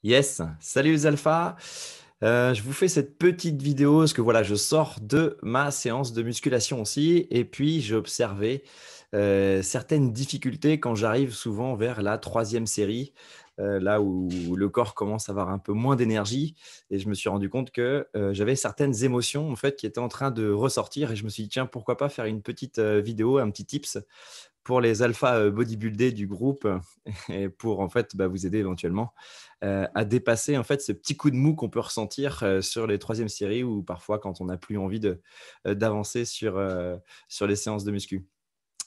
Yes, salut les alphas. Je vous fais cette petite vidéo parce que voilà, je sors de ma séance de musculation aussi et puis j'ai observé certaines difficultés quand j'arrive souvent vers la troisième série, là où le corps commence à avoir un peu moins d'énergie et je me suis rendu compte que j'avais certaines émotions en fait qui étaient en train de ressortir et je me suis dit tiens pourquoi pas faire une petite vidéo, un petit tips pour les alphas bodybuildés du groupe et pour en fait vous aider éventuellement à dépasser en fait ce petit coup de mou qu'on peut ressentir sur les troisièmes séries ou parfois quand on n'a plus envie d'avancer sur les séances de muscu.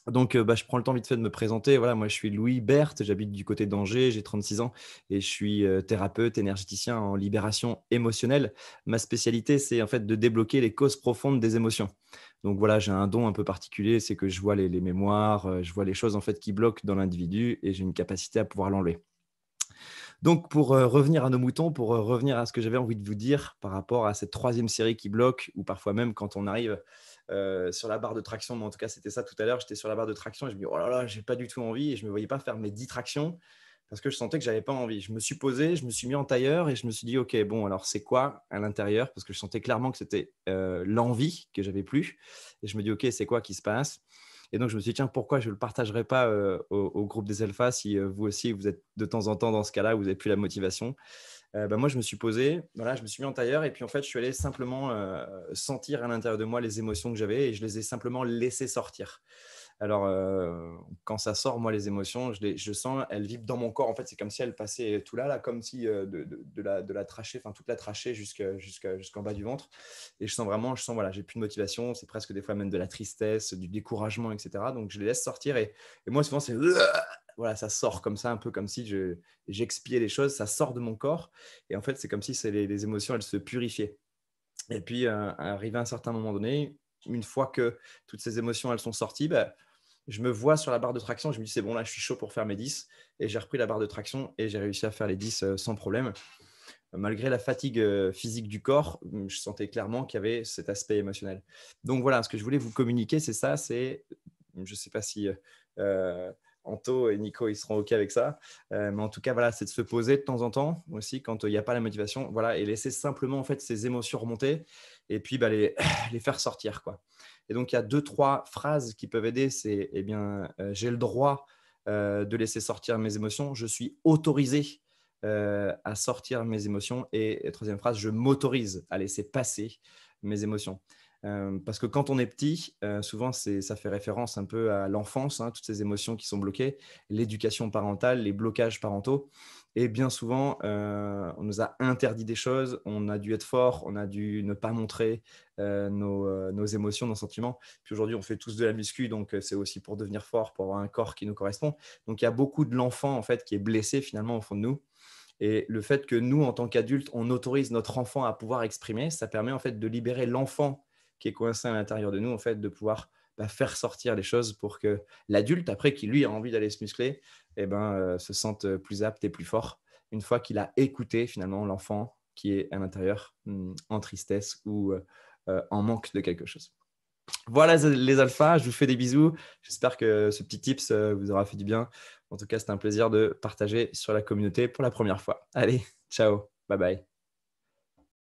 Donc, je prends le temps vite fait de me présenter. Voilà, moi, je suis Louis Berthe, j'habite du côté d'Angers, j'ai 36 ans et je suis, thérapeute énergéticien en libération émotionnelle. Ma spécialité, c'est en fait de débloquer les causes profondes des émotions. Donc voilà, j'ai un don un peu particulier, c'est que je vois les mémoires, je vois les choses en fait qui bloquent dans l'individu et j'ai une capacité à pouvoir l'enlever. Donc pour, revenir à nos moutons, pour, revenir à ce que j'avais envie de vous dire par rapport à cette troisième série qui bloque ou parfois même quand on arrive, sur la barre de traction, mais en tout cas, c'était ça tout à l'heure, j'étais sur la barre de traction et je me dis: «Oh là là, j'ai pas du tout envie» et je me voyais pas faire mes 10 tractions parce que je sentais que j'avais pas envie. Je me suis posé, je me suis mis en tailleur et je me suis dit: «OK, bon alors c'est quoi à l'intérieur?» parce que je sentais clairement que c'était, l'envie que j'avais plus et je me dis: «OK, c'est quoi qui se passe?» Et donc je me suis dit: «Tiens, pourquoi je ne le partagerai pas, au groupe des alphas si, vous aussi vous êtes de temps en temps dans ce cas-là, où vous avez plus la motivation?» Moi je me suis posé, voilà, je me suis mis en tailleur et puis en fait je suis allé simplement, sentir à l'intérieur de moi les émotions que j'avais et je les ai simplement laissées sortir. Alors, quand ça sort, moi, les émotions, je sens, elles vibrent dans mon corps. En fait, c'est comme si elles passaient tout là, là, comme si de la trachée, enfin toute la trachée jusqu'en bas du ventre. Et je sens vraiment, voilà, j'ai plus de motivation. C'est presque des fois même de la tristesse, du découragement, etc. Donc, je les laisse sortir. Et moi, souvent, c'est voilà, ça sort comme ça, un peu comme si j'expiais les choses. Ça sort de mon corps. Et en fait, c'est comme si les émotions, elles se purifiaient. Et puis, arrivé à un certain moment donné, une fois que toutes ces émotions, elles sont sorties, je me vois sur la barre de traction, je me dis: «C'est bon, là, je suis chaud pour faire mes 10» et j'ai repris la barre de traction et j'ai réussi à faire les 10, sans problème. Malgré la fatigue, physique du corps, je sentais clairement qu'il y avait cet aspect émotionnel. Donc voilà, ce que je voulais vous communiquer, c'est ça, je ne sais pas si, Anto et Nico, ils seront OK avec ça, mais en tout cas, voilà, c'est de se poser de temps en temps aussi quand, il n'y a pas la motivation, voilà et laisser simplement, en fait, ces émotions remonter et puis, les faire sortir, quoi. Et donc il y a deux trois phrases qui peuvent aider, c'est, eh bien, «J'ai le droit, de laisser sortir mes émotions. Je suis autorisé, à sortir mes émotions» et troisième phrase, «Je m'autorise à laisser passer mes émotions». Parce que quand on est petit, souvent ça fait référence un peu à l'enfance, hein, toutes ces émotions qui sont bloquées, l'éducation parentale, les blocages parentaux et bien souvent, on nous a interdit des choses, on a dû être fort, on a dû ne pas montrer, nos émotions, nos sentiments. Puis aujourd'hui, on fait tous de la muscu, donc c'est aussi pour devenir fort, pour avoir un corps qui nous correspond. Donc il y a beaucoup de l'enfant en fait qui est blessé finalement au fond de nous et le fait que nous, en tant qu'adultes, on autorise notre enfant à pouvoir exprimer, ça permet en fait de libérer l'enfant qui est coincé à l'intérieur de nous, en fait, de pouvoir faire sortir les choses pour que l'adulte, après, qui lui a envie d'aller se muscler, se sente plus apte et plus fort une fois qu'il a écouté finalement l'enfant qui est à l'intérieur en tristesse ou en manque de quelque chose. Voilà les alphas, je vous fais des bisous. J'espère que ce petit tips vous aura fait du bien. En tout cas, c'était un plaisir de partager sur la communauté pour la première fois. Allez, ciao, bye bye.